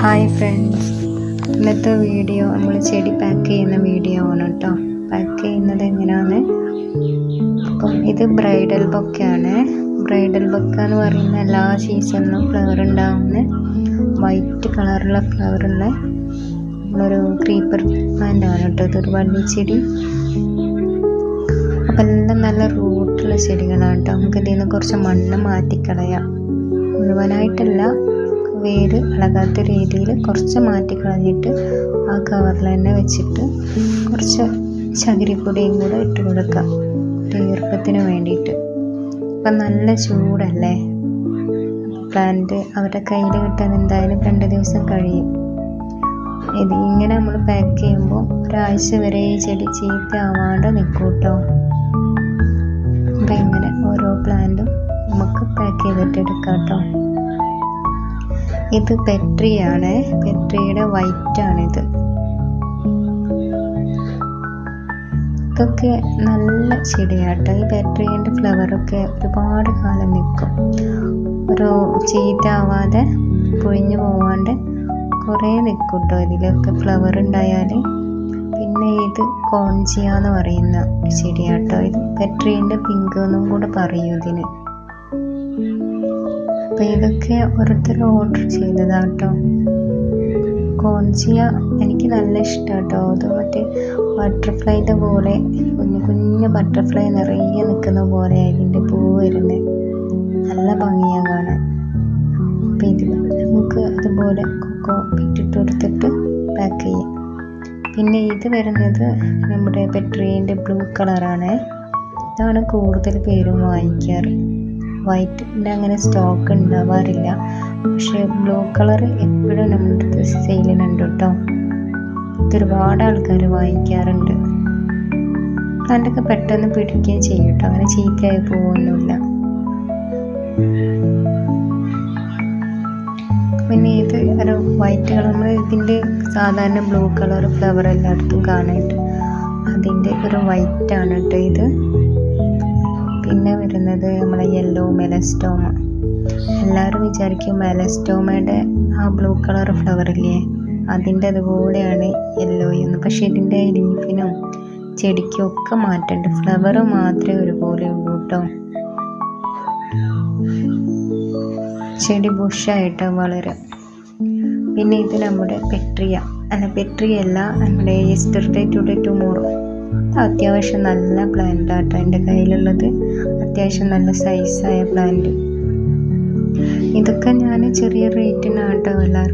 Hi friends, ഇന്നത്തെ video നമ്മൾ ചെടി പാക്ക് ചെയ്യുന്ന വീഡിയോ ആണ് കേട്ടോ. പാക്ക് ചെയ്യുന്നത് എങ്ങനെയാണ്? അപ്പം ഇത് ബ്രൈഡൽ ബൊക്കെയാണ്. ബ്രൈഡൽ ബൊക്ക എന്ന് പറയുന്ന എല്ലാ സീസണിലും ഫ്ലവർ ഉണ്ടാകുന്ന വൈറ്റ് കളറുള്ള ഫ്ലവറുള്ള നമ്മളൊരു ക്രീപ്പർ പ്ലാന്റ് ആണ് കേട്ടോ. ഇതൊരു വള്ളിച്ചെടി. അപ്പം എല്ലാം നല്ല റൂട്ടുള്ള ചെടികളാണ് കേട്ടോ. നമുക്ക് ഇതിൽ നിന്ന് കുറച്ച് മണ്ണ് മാറ്റിക്കളയാം. മുഴുവനായിട്ടല്ല, വേര് ഇളകാത്ത രീതിയിൽ കുറച്ച് മാറ്റിക്കളഞ്ഞിട്ട് ആ കവറിൽ തന്നെ വെച്ചിട്ട് കുറച്ച് ചകിരിപ്പൊടിയും കൂടെ ഇട്ട് കൊടുക്കാം, ഈർപ്പത്തിന് വേണ്ടിയിട്ട്. അപ്പം നല്ല ചൂടല്ലേ, പ്ലാന്റ് അവരുടെ കയ്യിൽ കിട്ടാൻ എന്തായാലും 2 ദിവസം കഴിയും. ഇത് ഇങ്ങനെ നമ്മൾ പാക്ക് ചെയ്യുമ്പോൾ ഒരാഴ്ച വരെ ഈ ചെടി ചീത്ത ആവാണ്ട് നിൽക്കും കേട്ടോ. അപ്പം ഇങ്ങനെ ഓരോ പ്ലാന്റും നമുക്ക് പാക്ക് ചെയ്തിട്ട് എടുക്കാം കേട്ടോ. ഇത് പെട്രിയാണ്, പെട്രിയുടെ വൈറ്റാണിത്. ഇതൊക്കെ നല്ല ചെടിയാട്ടോ. ഈ പെട്രീൻ്റെ ഫ്ലവറൊക്കെ ഒരുപാട് കാലം നിൽക്കും, ഒരു ചീത്ത ആവാതെ പൊഴിഞ്ഞു പോവാണ്ട് കുറേ നിൽക്കും കേട്ടോ. ഇതിലൊക്കെ ഫ്ലവർ ഉണ്ടായാൽ. പിന്നെ ഇത് കോൺജിയ എന്ന് പറയുന്ന ചെടിയാട്ടോ. ഇത് പെട്രീൻ്റെ പിങ്ക് എന്നും കൂടെ പറയും ഇതിന്. അപ്പോൾ ഇതൊക്കെ ഓരോരുത്തർ ഓർഡർ ചെയ്തതാട്ടോ. കോൺജിയ എനിക്ക് നല്ല ഇഷ്ടമാട്ടോ. അത് മറ്റേ ബട്ടർഫ്ലൈൻ്റെ പോലെ കുഞ്ഞു കുഞ്ഞു ബട്ടർഫ്ലൈ നിറയെ നിൽക്കുന്ന പോലെ അതിൻ്റെ പൂ വരുന്നത് നല്ല ഭംഗിയാണ് കാണാൻ. അപ്പം ഇത് നമുക്ക് അതുപോലെ കൊക്കോ ഇട്ടിട്ട് കൊടുത്തിട്ട് പാക്ക് ചെയ്യാം. പിന്നെ ഇത് വരുന്നത് നമ്മുടെ പെട്രീൻ്റെ ബ്ലൂ കളറാണ്. ഇതാണ് കൂടുതൽ പേരും വാങ്ങിക്കാറ്. വൈറ്റിൻ്റെ അങ്ങനെ സ്റ്റോക്ക് ഉണ്ടാവാറില്ല, പക്ഷേ ബ്ലൂ കളർ എപ്പോഴും നമ്മുടെ അടുത്ത് സെയിലിനുണ്ട് കേട്ടോ. ഒരുപാട് ആൾക്കാർ വാങ്ങിക്കാറുണ്ട്. പ്ലാന്റൊക്കെ പെട്ടെന്ന് പിടിക്കുകയും ചെയ്യും കേട്ടോ, അങ്ങനെ ചീത്തയായി പോകുമൊന്നുമില്ല. പിന്നെ ഇത് ഒരു വൈറ്റ് കളർ, നമ്മൾ ഇതിൻ്റെ സാധാരണ ബ്ലൂ കളർ ഫ്ലവർ എല്ലായിടത്തും കാണാനായിട്ട് അതിൻ്റെ ഒരു വൈറ്റാണ് കേട്ടോ ഇത്. പിന്നെ വരുന്നത് നമ്മളെ യെല്ലോ മെലസ്റ്റോമ. എല്ലാവരും വിചാരിക്കും മെലസ്റ്റോമയുടെ ആ ബ്ലൂ കളർ ഫ്ലവർ ഇല്ലേ, അതിൻ്റെ അതുപോലെയാണ് യെല്ലോ എന്ന്. പക്ഷേ ഇതിൻ്റെ ലീഫിനും ചെടിക്കും ഒക്കെ മാറ്റമുണ്ട്. ഫ്ലവർ മാത്രമേ ഒരുപോലെ ഉള്ളൂ കേട്ടോ. ചെടി ബുഷായിട്ട് വളരും. പിന്നെ ഇത് നമ്മുടെ പെട്രിയല്ല, നമ്മുടെ യെസ്റ്റർഡേ ടുഡേ ടുമോറോ. അത്യാവശ്യം നല്ല പ്ലാന്റ് ആട്ടോ എൻ്റെ കയ്യിലുള്ളത്. അത്യാവശ്യം നല്ല സൈസായ പ്ലാന്റ്. ഇതൊക്കെ ഞാൻ ചെറിയ റേറ്റിനാട്ടോ എല്ലാവർക്കും